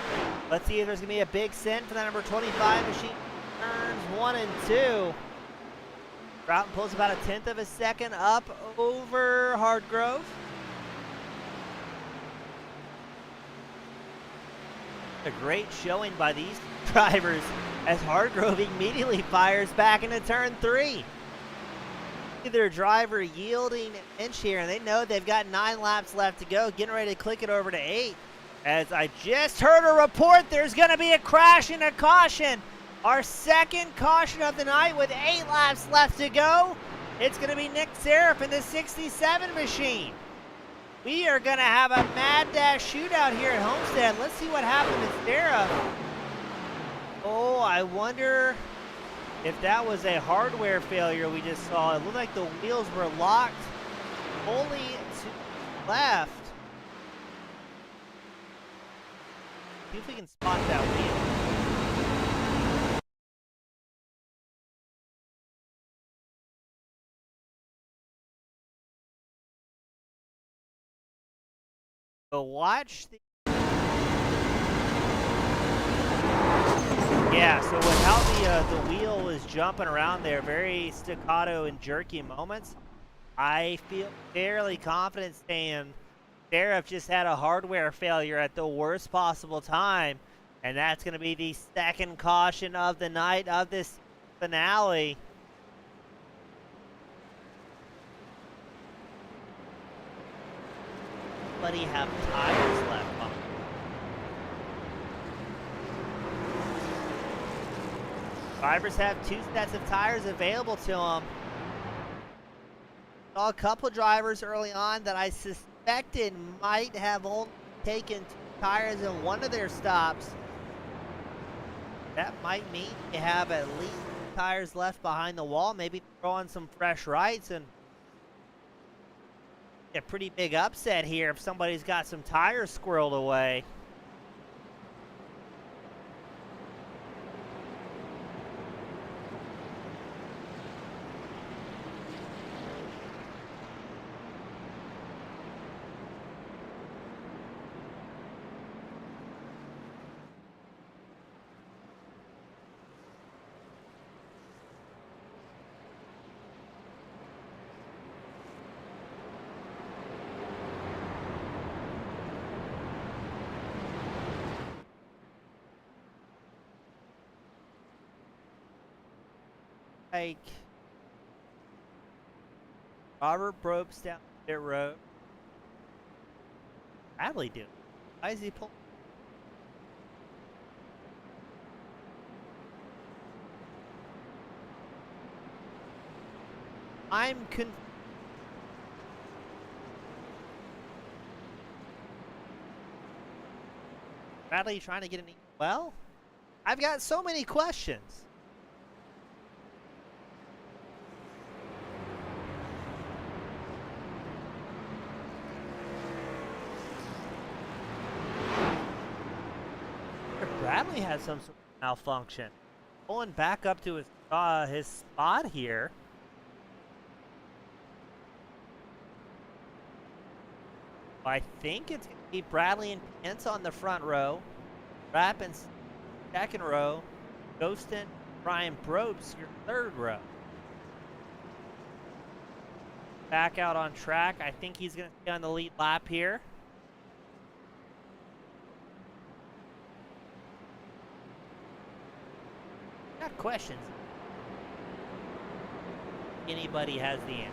Let's see if there's going to be a big send for that number 25 machine. Turns 1 and 2. Trout pulls about 1/10 of a second up over Hargrove. A great showing by these drivers as Hargrove immediately fires back into turn 3. Their driver yielding an inch here, and they know they've got 9 laps left to go, getting ready to click it over to 8. As I just heard a report, there's going to be a crash and a caution. Our second caution of the night with 8 laps left to go. It's going to be Nick Seraph in the 67 machine. We are going to have a mad dash shootout here at Homestead. Let's see what happened to Seraph. Oh, I wonder if that was a hardware failure we just saw. It looked like the wheels were locked fully to the left. See if we can spot that wheel. So watch the... Yeah, so with how the wheel was jumping around there, very staccato and jerky moments, I feel fairly confident saying Seraph just had a hardware failure at the worst possible time, and that's going to be the second caution of the night of this finale. Anybody have tires left behind? Drivers have 2 sets of tires available to them. Saw a couple drivers early on that I suspected might have only taken 2 tires in one of their stops. That might mean they have at least 2 tires left behind the wall. Maybe throw on some fresh rights and a pretty big upset here if somebody's got some tires squirreled away. Like Robert Probst down the pit road. Bradley doing? Why is he pulling? I'm Bradley trying to get an well? I've got so many questions. Bradley has some sort of malfunction. Pulling back up to his spot here. I think it's going to be Bradley and Pence on the front row. Rapp in second row. Ghostin, Brian Probst, your third row. Back out on track. I think he's going to stay on the lead lap here. Got questions. Anybody has the answer.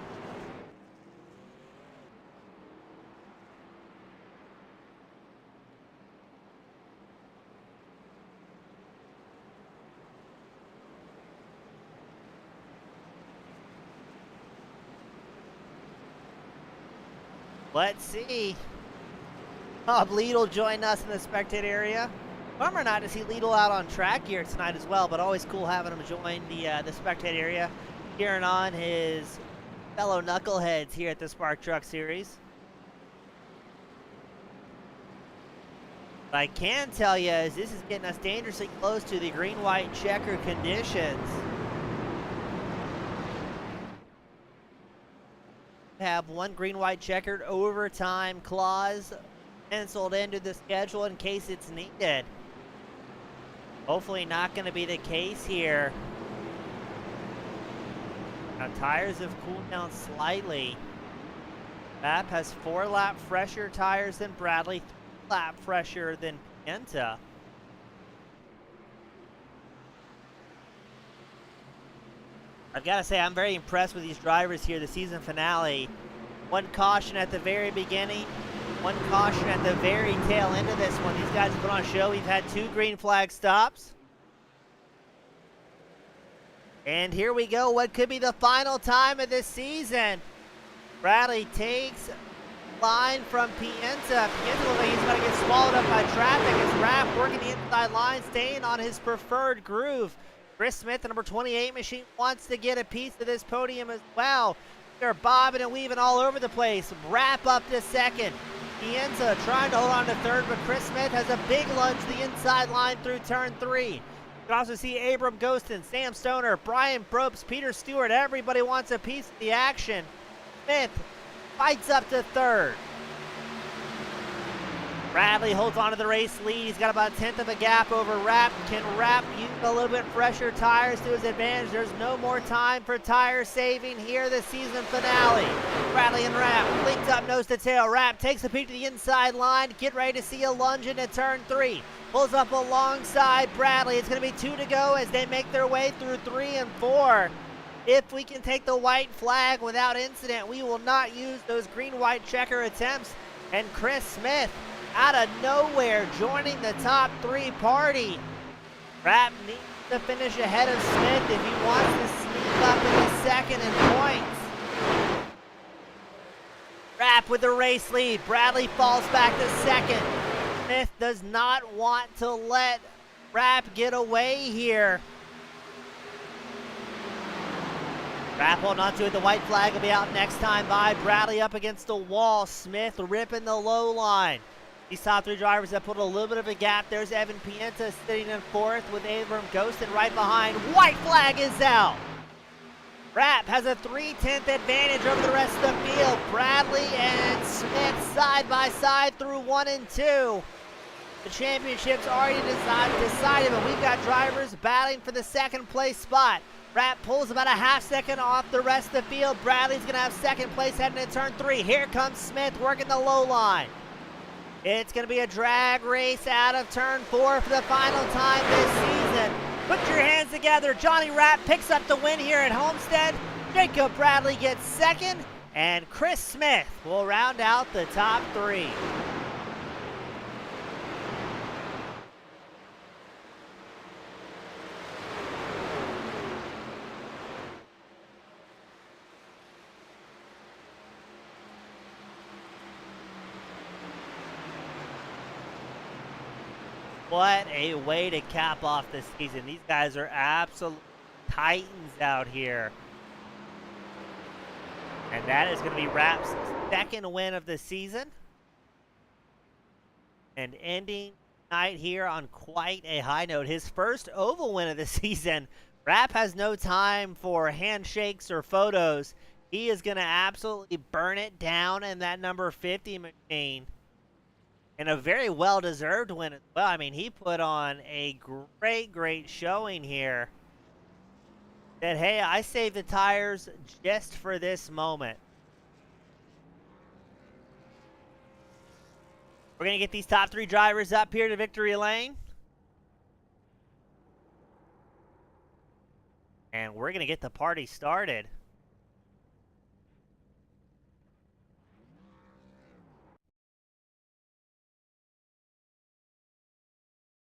Let's see. Bob Liedl joined us in the spectator area. Bummer not to see Liedl out on track here tonight as well, but always cool having him join the spectator area, cheering on his fellow knuckleheads here at the Spark Truck Series. What I can tell you is this is getting us dangerously close to the green-white checker conditions. Have one green-white checkered overtime clause penciled into the schedule in case it's needed. Hopefully not going to be the case here. Now tires have cooled down slightly. Mapp has 4 lap fresher tires than Bradley, 3 lap fresher than Pienta. I've got to say, I'm very impressed with these drivers here, the season finale. One caution at the very beginning, one caution at the very tail end of this one. These guys put on a show. We've had 2 green flag stops. And here we go, what could be the final time of this season. Bradley takes line from Pienta. Pienta looks like he's going to get swallowed up by traffic as Rapp working the inside line, staying on his preferred groove. Chris Smith, the number 28 machine, wants to get a piece of this podium as well. They're bobbing and weaving all over the place. Rapp up to second. Pienta trying to hold on to third, but Chris Smith has a big lunge to the inside line through turn 3. You can also see Abram Ghostin, Sam Stoner, Brian Probst, Peter Stewart. Everybody wants a piece of the action. Smith fights up to third. Bradley holds on to the race lead. He's got about a 1/10 of a gap over Rapp. Can Rapp use a little bit fresher tires to his advantage? There's no more time for tire saving here, the season finale. Bradley and Rapp linked up nose to tail. Rapp takes a peek to the inside line. Get ready to see a lunge into turn 3. Pulls up alongside Bradley. It's going to be 2 to go as they make their way through 3 and 4. If we can take the white flag without incident, we will not use those green-white checker attempts. And Chris Smith, out of nowhere, joining the top 3 party. Rapp needs to finish ahead of Smith if he wants to sneak up in the second in points. Rapp with the race lead. Bradley falls back to second. Smith does not want to let Rapp get away here. Rapp holding on to it. The white flag will be out next time by. Bradley up against the wall. Smith ripping the low line. These top 3 drivers have put a little bit of a gap. There's Evan Pienta sitting in 4th with Abram Ghostin right behind. White flag is out. Rapp has a 3/10 advantage over the rest of the field. Bradley and Smith side by side through 1 and 2. The championship's already decided, but we've got drivers battling for the 2nd place spot. Rapp pulls about a half second off the rest of the field. Bradley's going to have 2nd place heading into turn 3. Here comes Smith working the low line. It's going to be a drag race out of turn 4 for the final time this season. Put your hands together. Johnny Rapp picks up the win here at Homestead. Jacob Bradley gets 2nd, and Chris Smith will round out the top 3. What a way to cap off the season. These guys are absolute titans out here. And that is going to be Rapp's 2nd win of the season. And ending night here on quite a high note. His first oval win of the season. Rapp has no time for handshakes or photos. He is going to absolutely burn it down in that number 50 machine. And a very well-deserved win as well. I mean, he put on a great showing here. Said, hey, I saved the tires just for this moment. We're going to get these top 3 drivers up here to victory lane. And we're going to get the party started.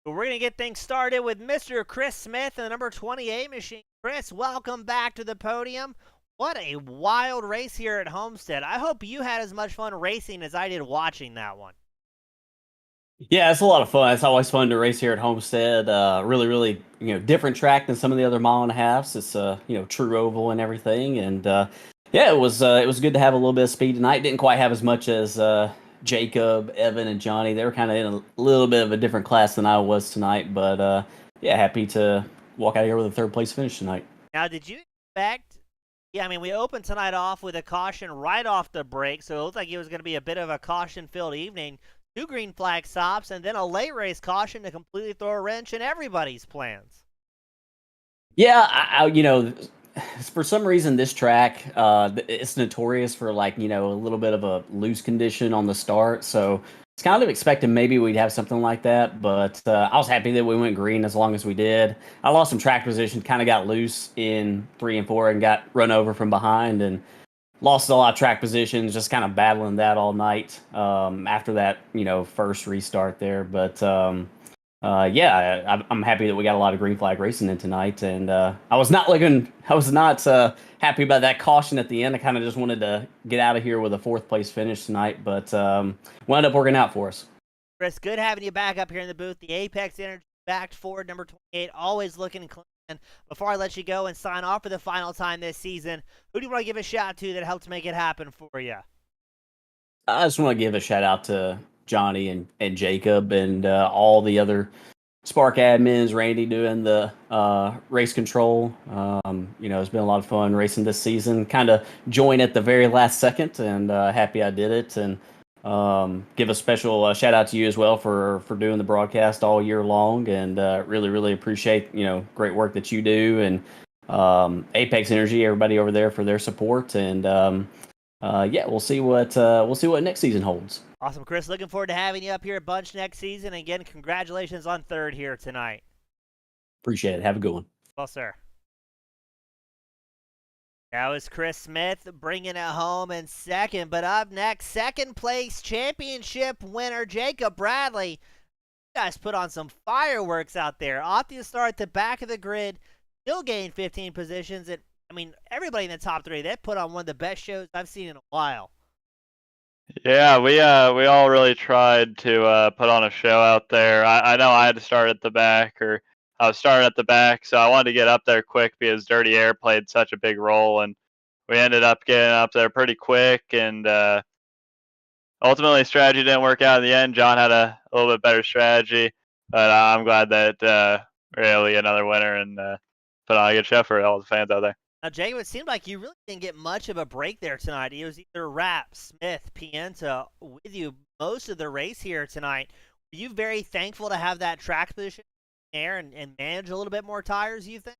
We're going to get things started with Mr. Chris Smith and the number 28 machine. Chris, welcome back to the podium. What a wild race here at Homestead. I hope you had as much fun racing as I did watching that one. Yeah, it's a lot of fun. It's always fun to race here at Homestead. Really, different track than some of the other mile and a halves. It's true oval and everything. And yeah, it was good to have a little bit of speed tonight. Didn't quite have as much as Jacob, Evan, and Johnny. They were kind of in a little bit of a different class than I was tonight. But yeah, happy to walk out of here with a 3rd place finish tonight. Now, did you expect? Yeah, I mean, we opened tonight off with a caution right off the break, so it looked like it was going to be a bit of a caution-filled evening. 2 green flag stops, and then a late race caution to completely throw a wrench in everybody's plans. Yeah, for some reason, this track, it's notorious for like, a little bit of a loose condition on the start. So it's kind of expecting maybe we'd have something like that. But I was happy that we went green as long as we did. I lost some track position, kind of got loose in 3 and 4 and got run over from behind and lost a lot of track positions, just kind of battling that all night after that, first restart there. But yeah, I'm happy that we got a lot of green flag racing in tonight, and I was not happy about that caution at the end. I kind of just wanted to get out of here with a 4th place finish tonight, but wound up working out for us. Chris, good having you back up here in the booth. The Apex Energy backed Ford number 28, always looking clean. Before I let you go and sign off for the final time this season, who do you want to give a shout out to that helped make it happen for you? I just want to give a shout out to Johnny and Jacob and all the other Spark admins, Randy doing the race control. It's been a lot of fun racing this season. Kind of joined at the very last second, and happy I did it. And give a special shout out to you as well for doing the broadcast all year long, and really, really appreciate great work that you do, and Apex Energy, everybody over there for their support. And yeah, we'll see what next season holds. Awesome, Chris. Looking forward to having you up here at Bunch next season. Again, congratulations on 3rd here tonight. Appreciate it. Have a good one. Well, sir. That was Chris Smith bringing it home in 2nd. But up next, 2nd place championship winner Jacob Bradley. You guys put on some fireworks out there. Opting to start at the back of the grid, still gained 15 positions. And I mean, everybody in the top 3, they put on one of the best shows I've seen in a while. Yeah, we all really tried to put on a show out there. I know I had to start at the back, or I was starting at the back, so I wanted to get up there quick because Dirty Air played such a big role, and we ended up getting up there pretty quick. And ultimately, strategy didn't work out in the end. John had a little bit better strategy, but I'm glad that we were able to get another winner and put on a good show for all the fans out there. Now, Jacob, it seemed like you really didn't get much of a break there tonight. It was either Rapp, Smith, Pienta with you most of the race here tonight. Were you very thankful to have that track position in the air and manage a little bit more tires, you think?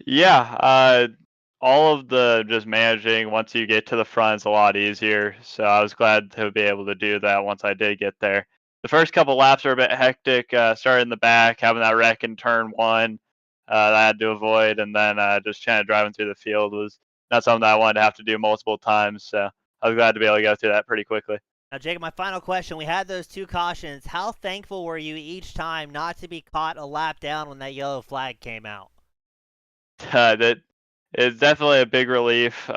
Yeah, all of the just managing once you get to the front is a lot easier. So I was glad to be able to do that once I did get there. The first couple laps are a bit hectic, starting in the back, having that wreck in turn 1. That I had to avoid, and then just kind of driving through the field was not something that I wanted to have to do multiple times. So I was glad to be able to go through that pretty quickly. Now, Jacob, my final question. We had those 2 cautions. How thankful were you each time not to be caught a lap down when that yellow flag came out? That is definitely a big relief.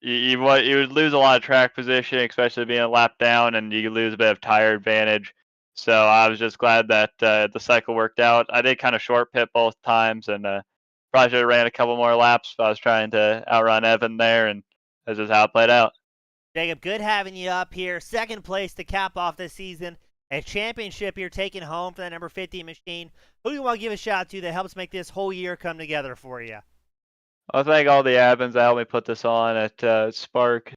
You would lose a lot of track position, especially being a lap down, and you lose a bit of tire advantage. So I was just glad that the cycle worked out. I did kind of short pit both times, and probably should have ran a couple more laps. But I was trying to outrun Evan there, and that's just how it played out. Jacob, good having you up here. 2nd place to cap off this season. A championship you're taking home for that number 50 machine. Who do you want to give a shout out to that helps make this whole year come together for you? I thank all the admins that helped me put this on at Spark.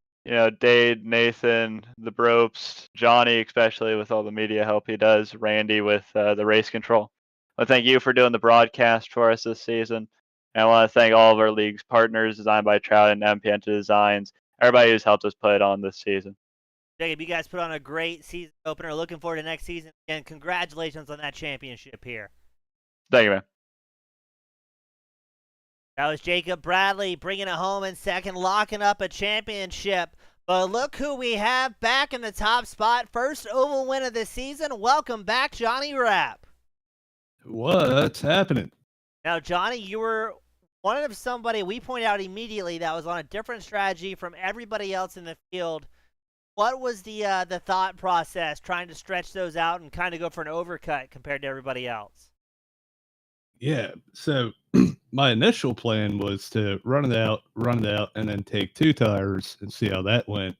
Dade, Nathan, the Bropes, Johnny, especially with all the media help he does, Randy with the race control. I thank you for doing the broadcast for us this season. And I want to thank all of our league's partners, Designed by Trout and MPN Designs, everybody who's helped us put it on this season. Jacob, you guys put on a great season opener. Looking forward to next season. And congratulations on that championship here. Thank you, man. That was Jacob Bradley bringing it home in 2nd, locking up a championship. But look who we have back in the top spot. First oval win of the season. Welcome back, Johnny Rapp. What's happening? Now, Johnny, you were one of somebody we pointed out immediately that was on a different strategy from everybody else in the field. What was the thought process trying to stretch those out and kind of go for an overcut compared to everybody else? Yeah, so my initial plan was to run it out, and then take 2 tires and see how that went.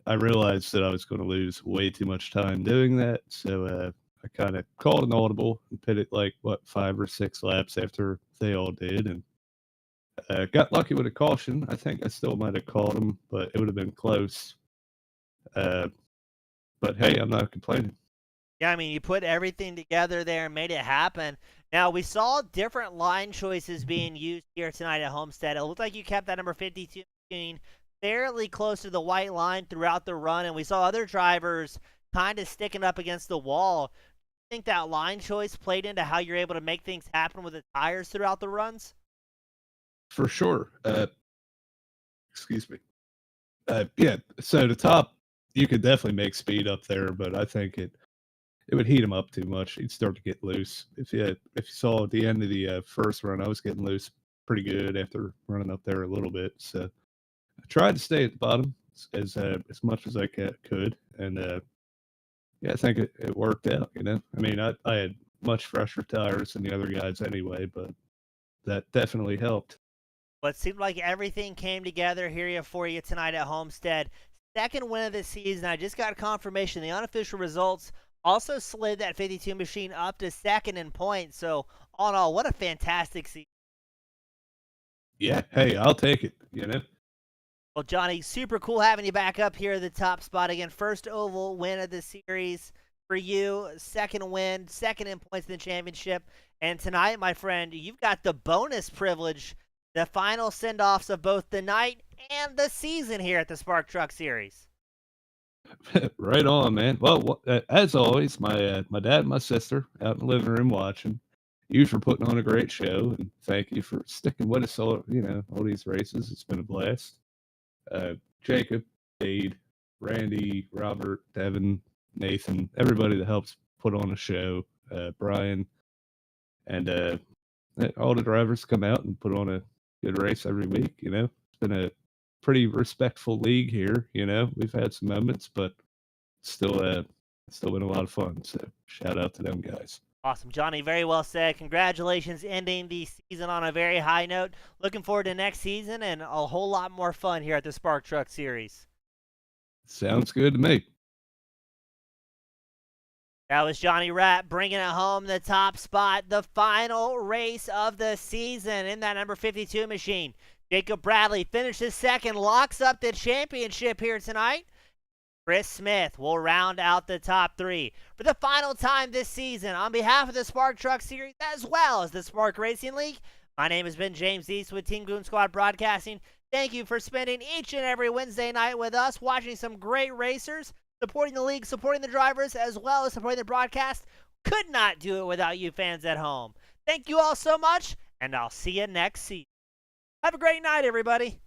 I realized that I was going to lose way too much time doing that, so I kind of called an audible and pitted 5 or 6 laps after they all did, and got lucky with a caution. I think I still might have caught them, but it would have been close. But hey, I'm not complaining. Yeah, I mean, you put everything together there and made it happen. Now, we saw different line choices being used here tonight at Homestead. It looked like you kept that number 52 machine fairly close to the white line throughout the run, and we saw other drivers kind of sticking up against the wall. Do you think that line choice played into how you're able to make things happen with the tires throughout the runs? For sure. Excuse me. Yeah. So the top, you could definitely make speed up there, but I think it would heat him up too much. He'd start to get loose. If you saw at the end of the first run, I was getting loose pretty good after running up there a little bit. So I tried to stay at the bottom as much as I could, and yeah, I think it worked out. You know, I mean, I had much fresher tires than the other guys anyway, but that definitely helped. But it seemed like everything came together here for you tonight at Homestead. Second win of the season. I just got confirmation. The unofficial results also slid that 52 machine up to second in points. So, all in all, what a fantastic season. Yeah, hey, I'll take it, you know. Well, Johnny, super cool having you back up here at the top spot again. First oval win of the series for you. Second win, second in points in the championship. And tonight, my friend, you've got the bonus privilege, the final send-offs of both the night and the season here at the Spark Truck Series. Right on, man. Well, as always, my dad and my sister out in the living room watching. You for putting on a great show, and thank you for sticking with us all these races. It's been a blast. Jacob, Dade, Randy, Robert, Devin, Nathan, everybody that helps put on a show, Brian, and all the drivers come out and put on a good race every week. You know, it's been a pretty respectful league here. You know, we've had some moments, but still been a lot of fun. So shout out to them guys. Awesome, Johnny. Very well said. Congratulations ending the season on a very high note. Looking forward to next season and a whole lot more fun here at the Spark Truck Series. Sounds good to me. That was Johnny Rapp bringing it home the top spot, the final race of the season in that number 52 machine. Jacob Bradley finishes second, locks up the championship here tonight. Chris Smith will round out the top three. For the final time this season, on behalf of the Spark Truck Series as well as the Spark Racing League, my name has been James East with Team Goon Squad Broadcasting. Thank you for spending each and every Wednesday night with us, watching some great racers, supporting the league, supporting the drivers, as well as supporting the broadcast. Could not do it without you fans at home. Thank you all so much, and I'll see you next season. Have a great night, everybody.